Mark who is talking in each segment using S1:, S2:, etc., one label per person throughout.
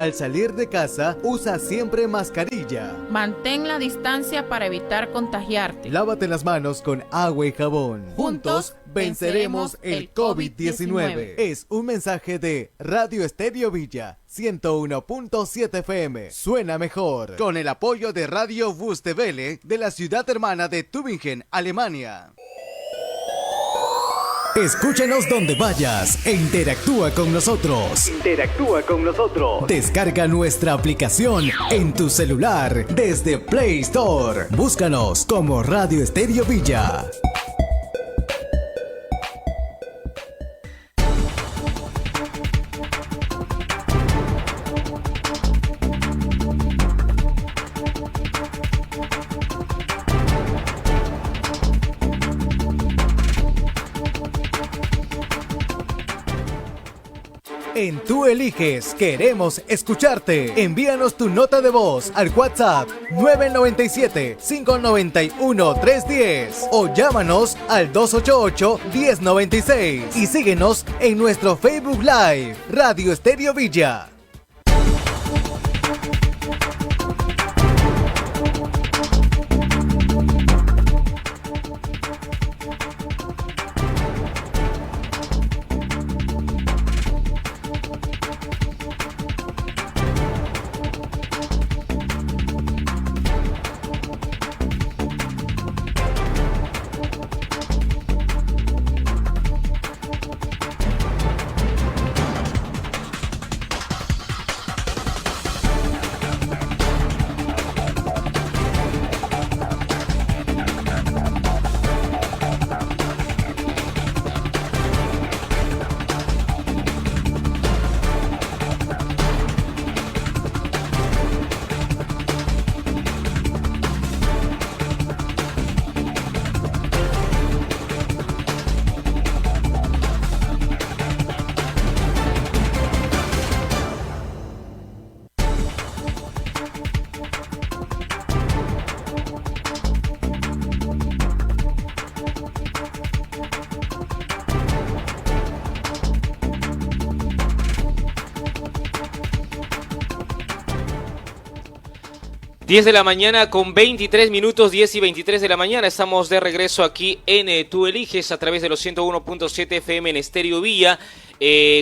S1: Al salir de casa, usa siempre mascarilla.
S2: Mantén la distancia para evitar contagiarte.
S1: Lávate las manos con agua y jabón. Juntos venceremos el COVID-19. Es un mensaje de Radio Estéreo Villa 101.7 FM. Suena mejor. Con el apoyo de Radio Wüstewelle de la ciudad hermana de Tübingen, Alemania. Escúchanos donde vayas e interactúa con nosotros. Descarga nuestra aplicación en tu celular desde Play Store. Búscanos como Radio Estéreo Villa. En Tú Eliges, queremos escucharte. Envíanos tu nota de voz al WhatsApp 997-591-310 o llámanos al 288-1096 y síguenos en nuestro Facebook Live, Radio Estéreo Villa.
S3: Diez de la mañana con 23 minutos, 10 y 23 de la mañana. Estamos de regreso aquí en Tú Eliges a través de los 101.7 FM en Estéreo Villa,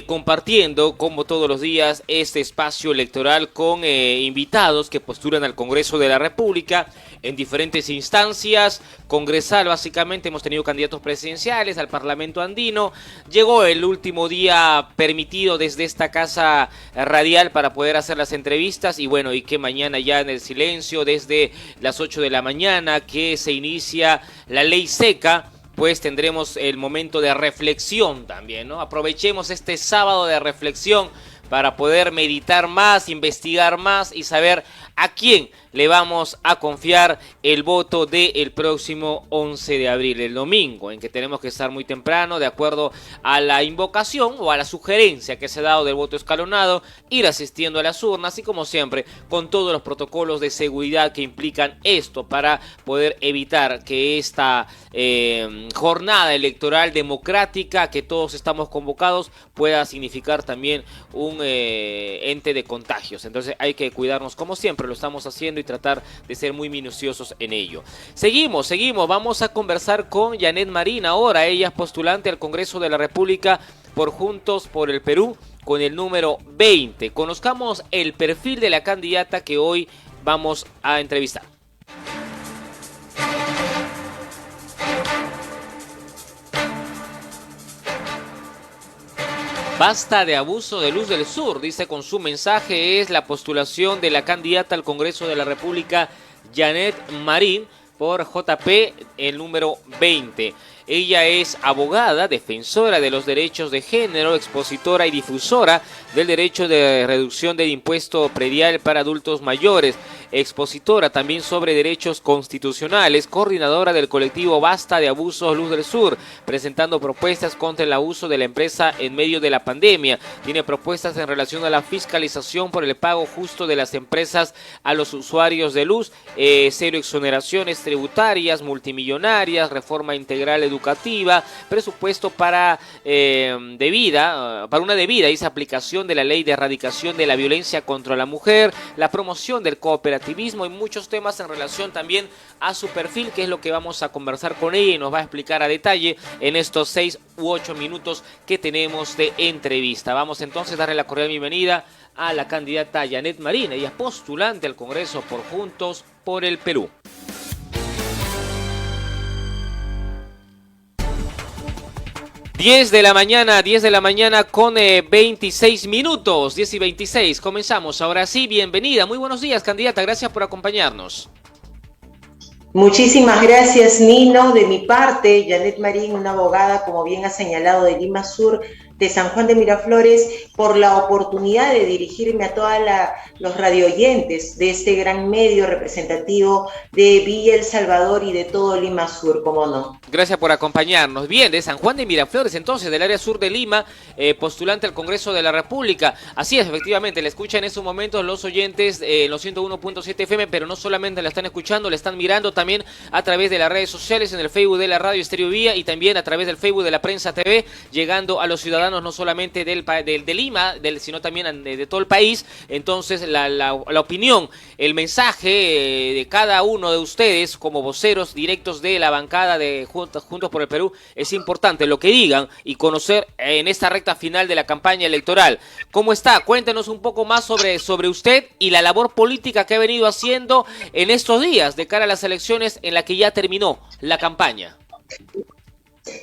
S3: compartiendo como todos los días este espacio electoral con invitados que postulan al Congreso de la República en diferentes instancias. Congresal, básicamente hemos tenido candidatos presidenciales al Parlamento andino. Llegó el último día permitido desde esta casa radial para poder hacer las entrevistas y bueno, y que mañana ya en el silencio desde las 8 de la mañana que se inicia la ley seca, pues tendremos el momento de reflexión también, ¿no? Aprovechemos este sábado de reflexión para poder meditar más, investigar más y saber a quién le vamos a confiar el voto del próximo 11 de abril, el domingo, en que tenemos que estar muy temprano, de acuerdo a la invocación o a la sugerencia que se ha dado del voto escalonado, ir asistiendo a las urnas y como siempre, con todos los protocolos de seguridad que implican esto para poder evitar que esta jornada electoral democrática que todos estamos convocados pueda significar también un ente de contagios. Entonces hay que cuidarnos como siempre, lo estamos haciendo y tratar de ser muy minuciosos en ello. Seguimos, vamos a conversar con Janet Marín ahora, ella es postulante al Congreso de la República por Juntos por el Perú con el número 20. Conozcamos el perfil de la candidata que hoy vamos a entrevistar. Basta de abuso de Luz del Sur, dice con su mensaje, es la postulación de la candidata al Congreso de la República, Janet Marín, por JP, el número 20. Ella es abogada, defensora de los derechos de género, expositora y difusora del derecho de reducción del impuesto predial para adultos mayores, expositora también sobre derechos constitucionales, coordinadora del colectivo Basta de Abusos Luz del Sur, presentando propuestas contra el abuso de la empresa en medio de la pandemia. Tiene propuestas en relación a la fiscalización por el pago justo de las empresas a los usuarios de luz, cero exoneraciones tributarias, multimillonarias, reforma integral educativa, educativa, presupuesto para una debida aplicación de la ley de erradicación de la violencia contra la mujer, la promoción del cooperativismo y muchos temas en relación también a su perfil, que es lo que vamos a conversar con ella y nos va a explicar a detalle en estos 6 u 8 minutos que tenemos de entrevista. Vamos entonces a darle la cordial bienvenida a la candidata Yanet Marín. Ella es postulante al Congreso por Juntos por el Perú. Diez de la mañana con 26 minutos, 10 y 26. Comenzamos ahora sí, bienvenida. Muy buenos días, candidata, gracias por acompañarnos.
S4: Muchísimas gracias, Nino. De mi parte, Yanet Marín, una abogada, como bien ha señalado, de Lima Sur, de San Juan de Miraflores, por la oportunidad de dirigirme a todos los radioyentes de este gran medio representativo de Villa El Salvador y de todo Lima Sur, ¿cómo no? Gracias por acompañarnos. Bien, de San Juan de Miraflores, entonces, del área sur de Lima, postulante al Congreso de la República. Así es, efectivamente, le escuchan en estos momentos los oyentes en los 101.7 FM, pero no solamente la están escuchando, la están mirando también a través de las redes sociales, en el Facebook de la Radio Estéreo Vía y también a través del Facebook de la Prensa TV, llegando a los ciudadanos no solamente de Lima, sino también de todo el país. Entonces la opinión, el mensaje de cada uno de ustedes como voceros directos de la bancada de Juntos por el Perú es importante, lo que digan y conocer en esta recta final de la campaña electoral. ¿Cómo está? Cuéntenos un poco más sobre usted y la labor política que ha venido haciendo en estos días de cara a las elecciones en la que ya terminó la campaña.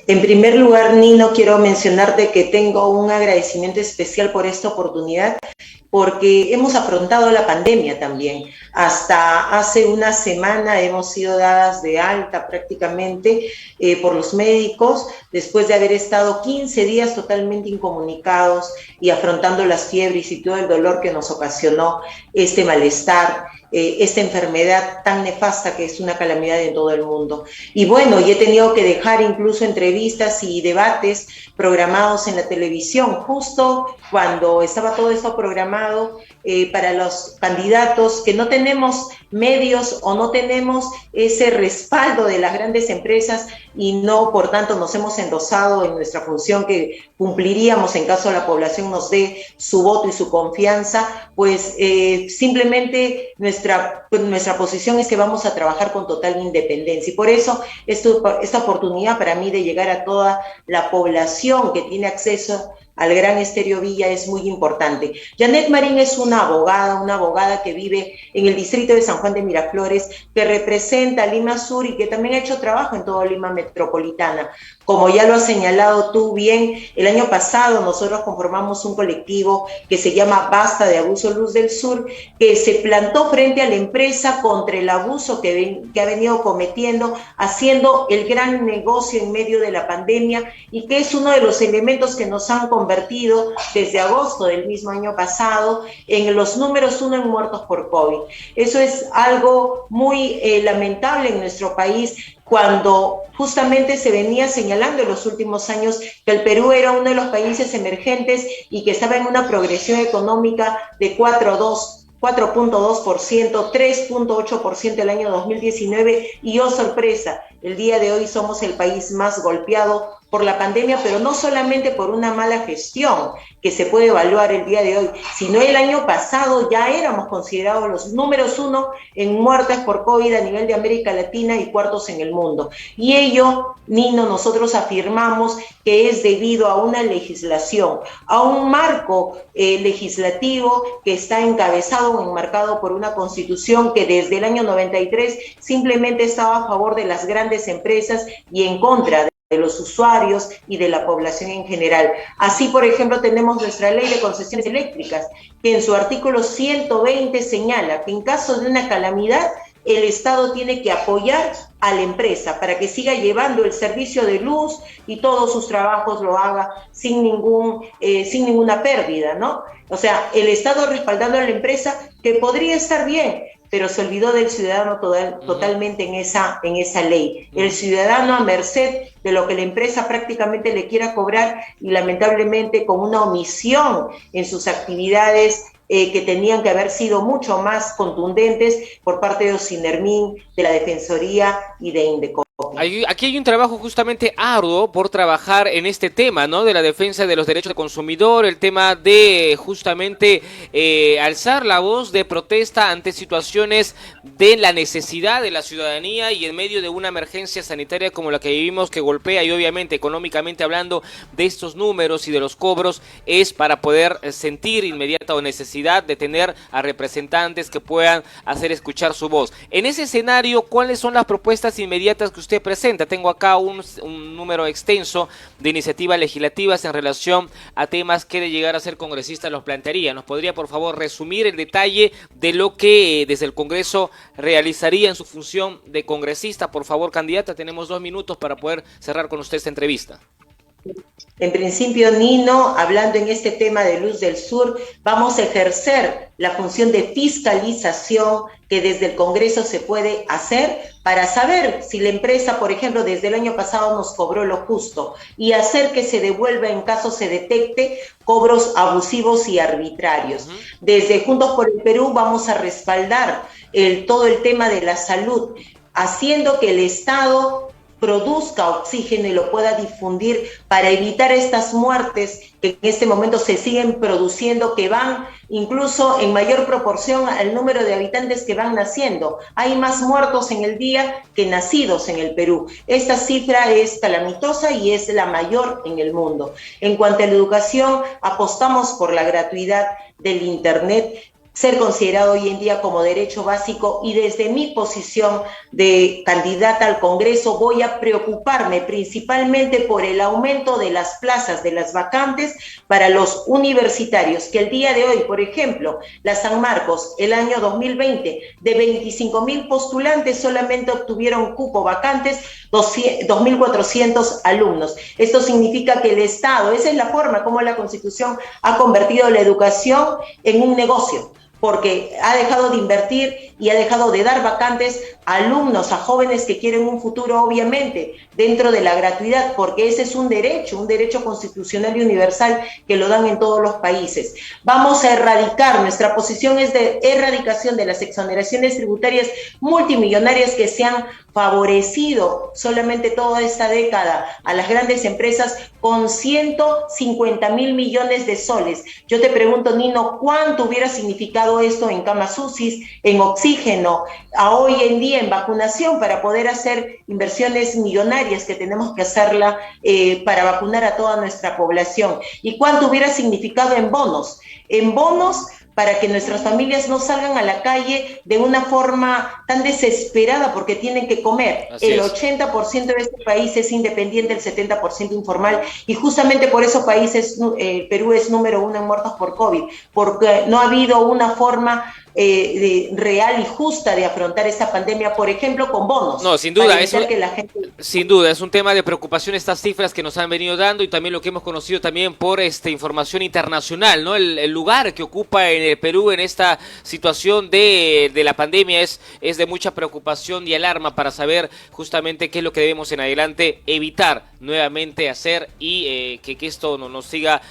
S4: En primer lugar, Nino, quiero mencionarte que tengo un agradecimiento especial por esta oportunidad, porque hemos afrontado la pandemia también. Hasta hace una semana hemos sido dadas de alta prácticamente por los médicos, después de haber estado 15 días totalmente incomunicados y afrontando las fiebres y todo el dolor que nos ocasionó este malestar, esta enfermedad tan nefasta que es una calamidad en todo el mundo. Y bueno, y he tenido que dejar incluso entrevistas y debates programados en la televisión, justo cuando estaba todo esto programado para los candidatos que no tenemos medios o no tenemos ese respaldo de las grandes empresas y no, por tanto, nos hemos endosado en nuestra función que cumpliríamos en caso la población nos dé su voto y su confianza, pues simplemente nuestra posición es que vamos a trabajar con total independencia y por eso esta oportunidad para mí de llegar a toda la población que tiene acceso al Gran Estéreo Villa es muy importante. Yanet Marín es una abogada que vive en el distrito de San Juan de Miraflores, que representa a Lima Sur y que también ha hecho trabajo en toda Lima Metropolitana. Como ya lo has señalado tú bien, el año pasado nosotros conformamos un colectivo que se llama Basta de Abuso Luz del Sur, que se plantó frente a la empresa contra el abuso que ha venido cometiendo, haciendo el gran negocio en medio de la pandemia y que es uno de los elementos que nos han convertido desde agosto del mismo año pasado en los números 1 en muertos por COVID. Eso es algo muy lamentable en nuestro país, cuando justamente se venía señalando en los últimos años que el Perú era uno de los países emergentes y que estaba en una progresión económica de 4.2%, 3.8% el año 2019 y, oh sorpresa, el día de hoy somos el país más golpeado por la pandemia, pero no solamente por una mala gestión que se puede evaluar el día de hoy, sino el año pasado ya éramos considerados los números 1 en muertes por COVID a nivel de América Latina y cuartos en el mundo. Y ello, Nino, nosotros afirmamos que es debido a una legislación, a un marco legislativo que está encabezado o enmarcado por una constitución que desde el año 93 simplemente estaba a favor de las grandes empresas y en contra de los usuarios y de la población en general. Así, por ejemplo, tenemos nuestra ley de concesiones eléctricas, que en su artículo 120 señala que en caso de una calamidad, el Estado tiene que apoyar a la empresa para que siga llevando el servicio de luz y todos sus trabajos lo haga sin ninguna pérdida, ¿no? O sea, el Estado respaldando a la empresa, que podría estar bien, pero se olvidó del ciudadano totalmente en esa ley. El ciudadano a merced de lo que la empresa prácticamente le quiera cobrar y lamentablemente con una omisión en sus actividades que tenían que haber sido mucho más contundentes por parte de Ocinermin, de la Defensoría y de Indecom.
S3: Aquí hay un trabajo justamente arduo por trabajar en este tema, ¿no? De la defensa de los derechos del consumidor, el tema de justamente alzar la voz de protesta ante situaciones de la necesidad de la ciudadanía y en medio de una emergencia sanitaria como la que vivimos, que golpea, y obviamente económicamente hablando de estos números y de los cobros, es para poder sentir inmediata necesidad de tener a representantes que puedan hacer escuchar su voz. En ese escenario, ¿cuáles son las propuestas inmediatas que usted presenta? Tengo acá un número extenso de iniciativas legislativas en relación a temas que de llegar a ser congresista los plantearía. ¿Nos podría, por favor, resumir el detalle de lo que desde el Congreso realizaría en su función de congresista? Por favor, candidata, tenemos 2 minutos para poder cerrar con usted esta entrevista.
S4: En principio, Nino, hablando en este tema de Luz del Sur, vamos a ejercer la función de fiscalización que desde el Congreso se puede hacer para saber si la empresa, por ejemplo, desde el año pasado nos cobró lo justo y hacer que se devuelva en caso se detecte cobros abusivos y arbitrarios. Desde Juntos por el Perú vamos a respaldar todo el tema de la salud, haciendo que el Estado produzca oxígeno y lo pueda difundir para evitar estas muertes que en este momento se siguen produciendo, que van incluso en mayor proporción al número de habitantes que van naciendo. Hay más muertos en el día que nacidos en el Perú. Esta cifra es calamitosa y es la mayor en el mundo. En cuanto a la educación, apostamos por la gratuidad del Internet, ser considerado hoy en día como derecho básico, y desde mi posición de candidata al Congreso voy a preocuparme principalmente por el aumento de las plazas, de las vacantes para los universitarios, que el día de hoy, por ejemplo, la San Marcos, el año 2020, de 25.000 postulantes solamente obtuvieron cupo vacantes 2.400 alumnos. Esto significa que el Estado, esa es la forma como la Constitución ha convertido la educación en un negocio, porque ha dejado de invertir y ha dejado de dar vacantes a alumnos, a jóvenes que quieren un futuro, obviamente, dentro de la gratuidad, porque ese es un derecho constitucional y universal que lo dan en todos los países. Vamos a erradicar, nuestra posición es de erradicación de las exoneraciones tributarias multimillonarias que se han favorecido solamente toda esta década a las grandes empresas con 150.000 millones de soles. Yo te pregunto, Nino, ¿cuánto hubiera significado esto en camas UCI, en oxígeno, a hoy en día en vacunación, para poder hacer inversiones millonarias que tenemos que hacerla para vacunar a toda nuestra población? ¿Y cuánto hubiera significado en bonos? En bonos para que nuestras familias no salgan a la calle de una forma tan desesperada porque tienen que comer. El 80% de este país es independiente, el 70% informal, y justamente por esos países Perú es número 1 en muertos por COVID, porque no ha habido una forma real y justa de afrontar esta pandemia, por ejemplo, con bonos.
S3: No, sin duda,
S4: sin duda
S3: es un tema de preocupación estas cifras que nos han venido dando, y también lo que hemos conocido también por información internacional, ¿no? El lugar que ocupa en el Perú en esta situación de la pandemia es de mucha preocupación y alarma para saber justamente qué es lo que debemos en adelante evitar nuevamente hacer y que esto no nos siga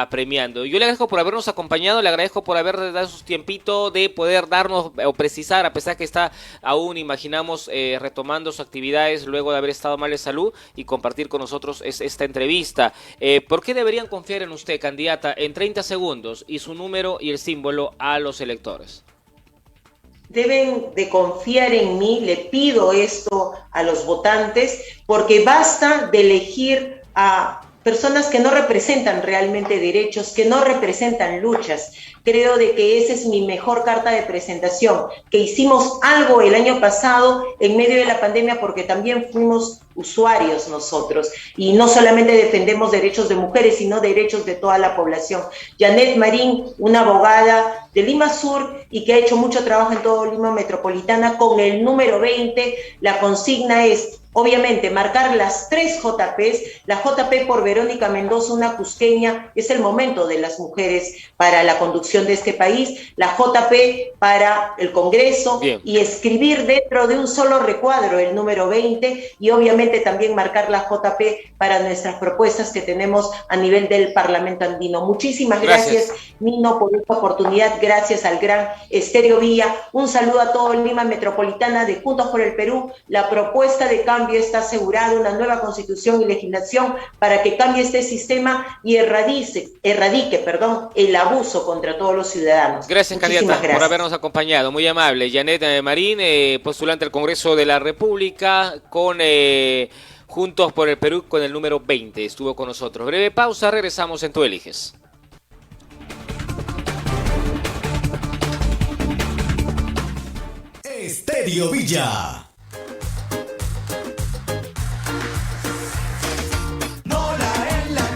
S3: apremiando. Yo le agradezco por habernos acompañado, le agradezco por haber dado sus tiempito de poder darnos o precisar, a pesar que está aún, imaginamos, retomando sus actividades luego de haber estado mal de salud, y compartir con nosotros esta entrevista. ¿Por qué deberían confiar en usted, candidata, en 30 segundos, y su número y el símbolo a los electores?
S4: Deben de confiar en mí, le pido esto a los votantes, porque basta de elegir a personas que no representan realmente derechos, que no representan luchas. Creo de que esa es mi mejor carta de presentación, que hicimos algo el año pasado en medio de la pandemia, porque también fuimos usuarios nosotros, y no solamente defendemos derechos de mujeres, sino derechos de toda la población. Janet Marín, una abogada de Lima Sur y que ha hecho mucho trabajo en todo Lima Metropolitana, con el número 20, la consigna es: Obviamente, marcar las 3 JPs, la JP por Verónica Mendoza, una cusqueña, es el momento de las mujeres para la conducción de este país, la JP para el Congreso. Bien. Y escribir dentro de un solo recuadro el número 20 y obviamente también marcar la JP para nuestras propuestas que tenemos a nivel del Parlamento andino. Muchísimas gracias, Nino, por esta oportunidad, gracias al gran Estéreo Villa, un saludo a todo Lima Metropolitana de Juntos por el Perú. La propuesta de cambio está asegurada, una nueva constitución y legislación para que cambie este sistema y erradique el abuso contra todos los ciudadanos.
S3: Gracias, candidata, por habernos acompañado, muy amable. Janet Marín, postulante al Congreso de la República con Juntos por el Perú con el número 20, estuvo con nosotros. Breve pausa, regresamos en Tú Eliges.
S1: Estéreo Villa.